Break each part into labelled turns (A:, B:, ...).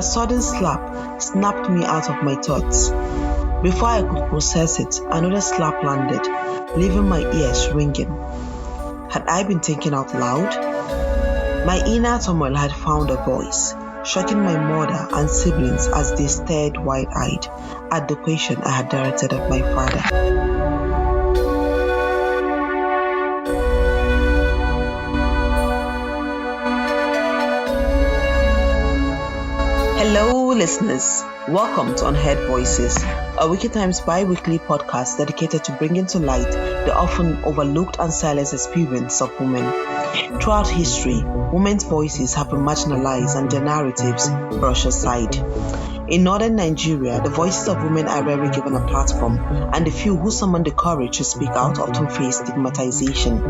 A: sudden slap snapped me out of my thoughts. Before I could process it, another slap landed, leaving my ears ringing. Had I been thinking out loud? My inner turmoil had found a voice, shocking my mother and siblings as they stared wide-eyed at the question I had directed at my father. Hello listeners, welcome to Unheard Voices, a Wicked Times bi-weekly podcast dedicated to bringing to light the often overlooked and silenced experience of women. Throughout history, women's voices have been marginalized and their narratives brushed aside. In northern Nigeria, the voices of women are rarely given a platform, and the few who summon the courage to speak out often face stigmatization.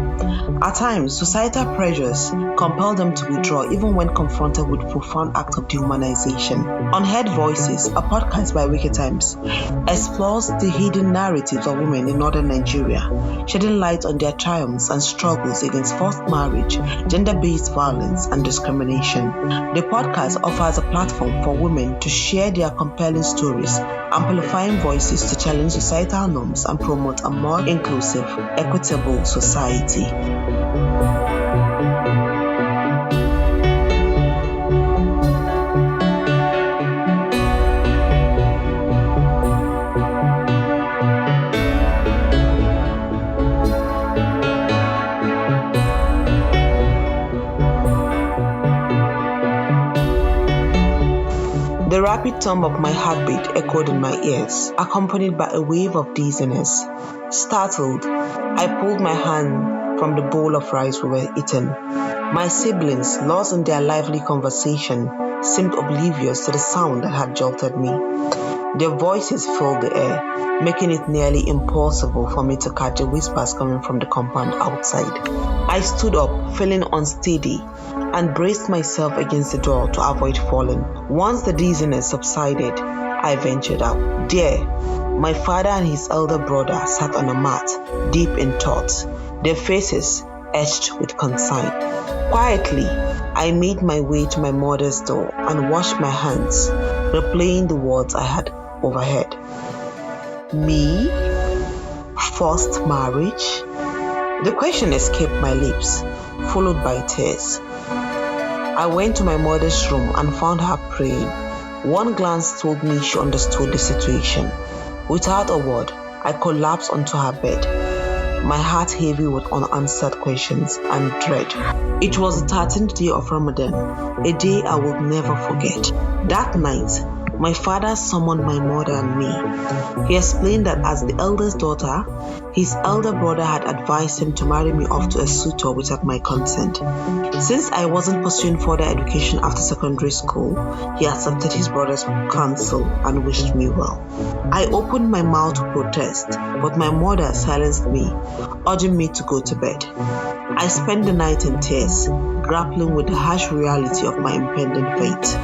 A: At times, societal pressures compel them to withdraw even when confronted with profound acts of dehumanization. Unheard Voices, a podcast by Wicked Times, explores the hidden narratives of women in northern Nigeria, shedding light on their triumphs and struggles against forced marriage, gender-based violence, and discrimination. The podcast offers a platform for women to share their compelling stories, amplifying voices to challenge societal norms and promote a more inclusive, equitable society. The rapid thump of my heartbeat echoed in my ears, accompanied by a wave of dizziness. Startled, I pulled my hand from the bowl of rice we were eating. My siblings, lost in their lively conversation, seemed oblivious to the sound that had jolted me. Their voices filled the air, making it nearly impossible for me to catch the whispers coming from the compound outside. I stood up, feeling unsteady, and braced myself against the door to avoid falling. Once the dizziness subsided, I ventured out. There, my father and his elder brother sat on a mat, deep in thought, their faces etched with concern. Quietly, I made my way to my mother's door and washed my hands, replaying the words I had overheard. Me? Forced marriage? The question escaped my lips, followed by tears. I went to my mother's room and found her praying. One glance told me she understood the situation. Without a word, I collapsed onto her bed, my heart heavy with unanswered questions and dread. It was the 13th day of Ramadan, a day I would never forget. That night, my father summoned my mother and me. He explained that as the eldest daughter, his elder brother had advised him to marry me off to a suitor without my consent. Since I wasn't pursuing further education after secondary school, he accepted his brother's counsel and wished me well. I opened my mouth to protest, but my mother silenced me, urging me to go to bed. I spent the night in tears, grappling with the harsh reality of my impending fate.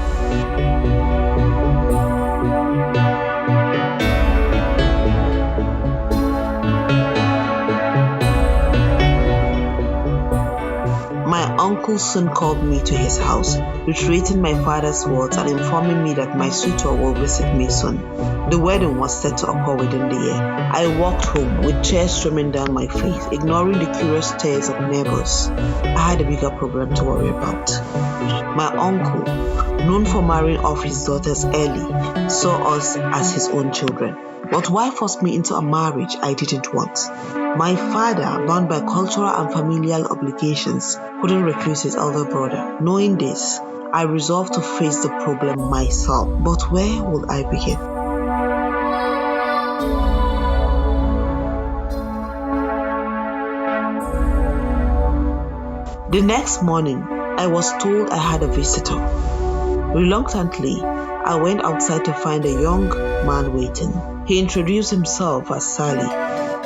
A: My uncle soon called me to his house, reiterating my father's words and informing me that my suitor will visit me soon. The wedding was set to occur within the year. I walked home with tears streaming down my face, ignoring the curious stares of neighbors. I had a bigger problem to worry about. My uncle, known for marrying off his daughters early, saw us as his own children. But why force me into a marriage I didn't want? My father, bound by cultural and familial obligations, couldn't refuse his elder brother. Knowing this, I resolved to face the problem myself. But where would I begin? The next morning, I was told I had a visitor. Reluctantly, I went outside to find a young man waiting. He introduced himself as Sally,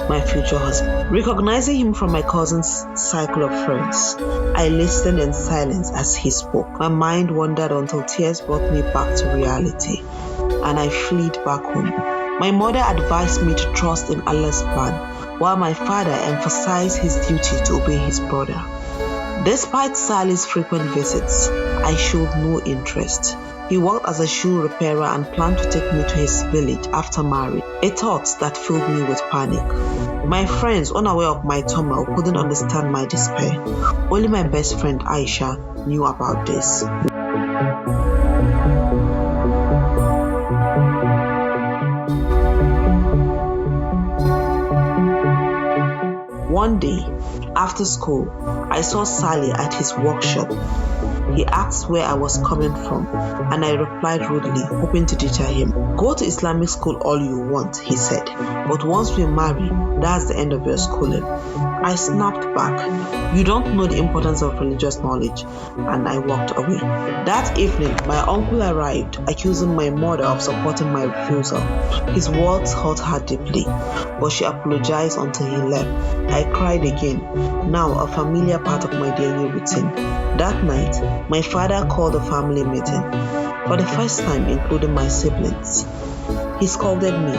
A: my future husband. Recognizing him from my cousin's cycle of friends, I listened in silence as he spoke. My mind wandered until tears brought me back to reality, and I fled back home. My mother advised me to trust in Allah's plan, while my father emphasized his duty to obey his brother. Despite Sally's frequent visits, I showed no interest. He worked as a shoe repairer and planned to take me to his village after marriage, a thought that filled me with panic. My friends, unaware of my turmoil, couldn't understand my despair. Only my best friend Aisha knew about this. One day, after school, I saw Sally at his workshop. He asked where I was coming from, and I replied rudely, hoping to deter him. "Go to Islamic school all you want," he said, "but once we marry, that's the end of your schooling." I snapped back, "You don't know the importance of religious knowledge," and I walked away. That evening, my uncle arrived, accusing my mother of supporting my refusal. His words hurt her deeply, but she apologized until he left. I cried again, now a familiar part of my daily routine. That night, my father called a family meeting, for the first time including my siblings. He scolded me,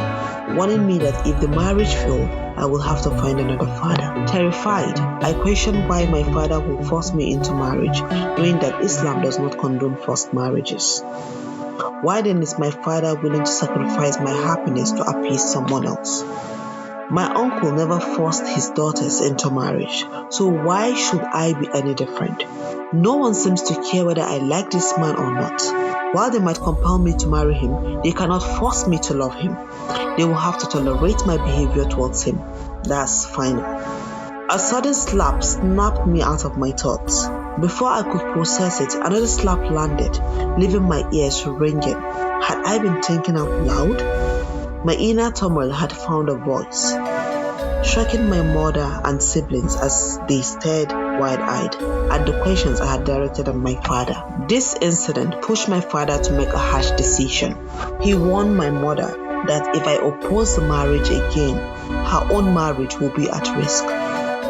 A: warning me that if the marriage failed, I will have to find another father. Terrified, I questioned why my father would force me into marriage, knowing that Islam does not condone forced marriages. Why then is my father willing to sacrifice my happiness to appease someone else? My uncle never forced his daughters into marriage, so why should I be any different? No one seems to care whether I like this man or not. While they might compel me to marry him, they cannot force me to love him. They will have to tolerate my behavior towards him. That's final. A sudden slap snapped me out of my thoughts. Before I could process it, another slap landed, leaving my ears ringing. Had I been thinking out loud? My inner turmoil had found a voice, striking my mother and siblings as they stared wide-eyed at the questions I had directed at my father. This incident pushed my father to make a harsh decision. He warned my mother that if I opposed the marriage again, her own marriage would be at risk.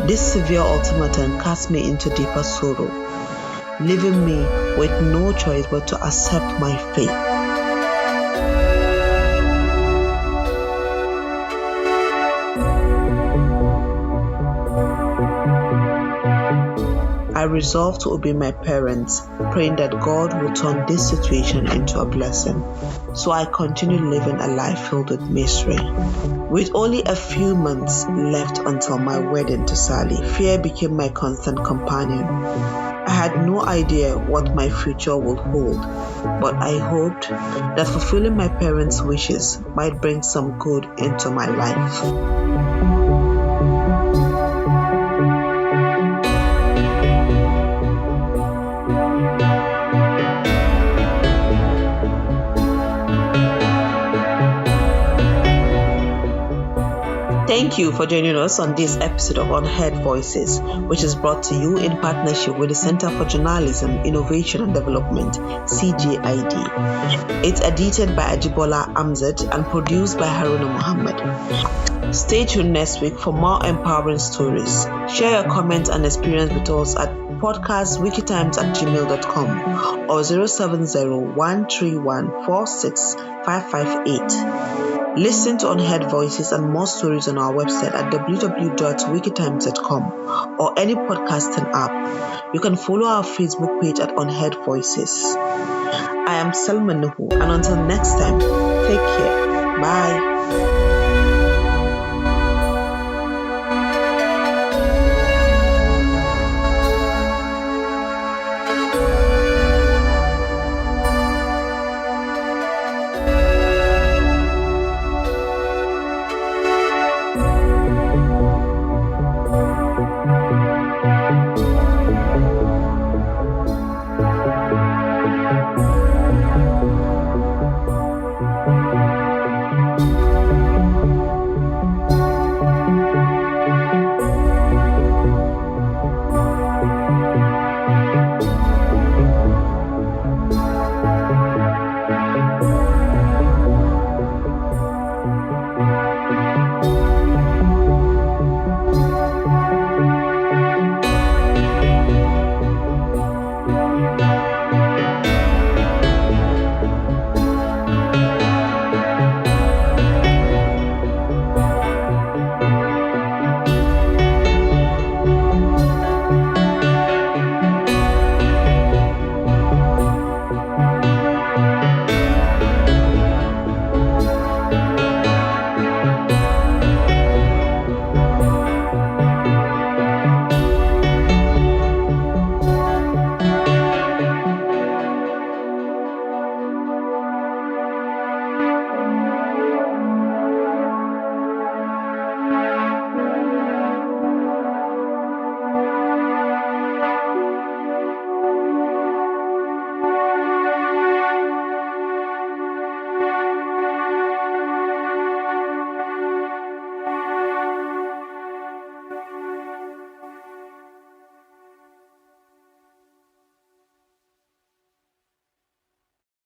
A: This severe ultimatum cast me into deeper sorrow, leaving me with no choice but to accept my fate. I resolved to obey my parents, praying that God would turn this situation into a blessing. So I continued living a life filled with misery. With only a few months left until my wedding to Sally, fear became my constant companion. I had no idea what my future would hold, but I hoped that fulfilling my parents' wishes might bring some good into my life. Thank you for joining us on this episode of Unheard Voices, which is brought to you in partnership with the Center for Journalism, Innovation and Development, CJID. It's edited by Ajibola Amzad and produced by Haruna Muhammad. Stay tuned next week for more empowering stories. Share your comments and experience with us at podcastwikitimes@gmail.com or 070-131-46558. Listen to Unheard Voices and more stories on our website at www.wikitimes.com or any podcasting app. You can follow our Facebook page at Unheard Voices. I am Selma Nuhu, and until next time, take care. Bye.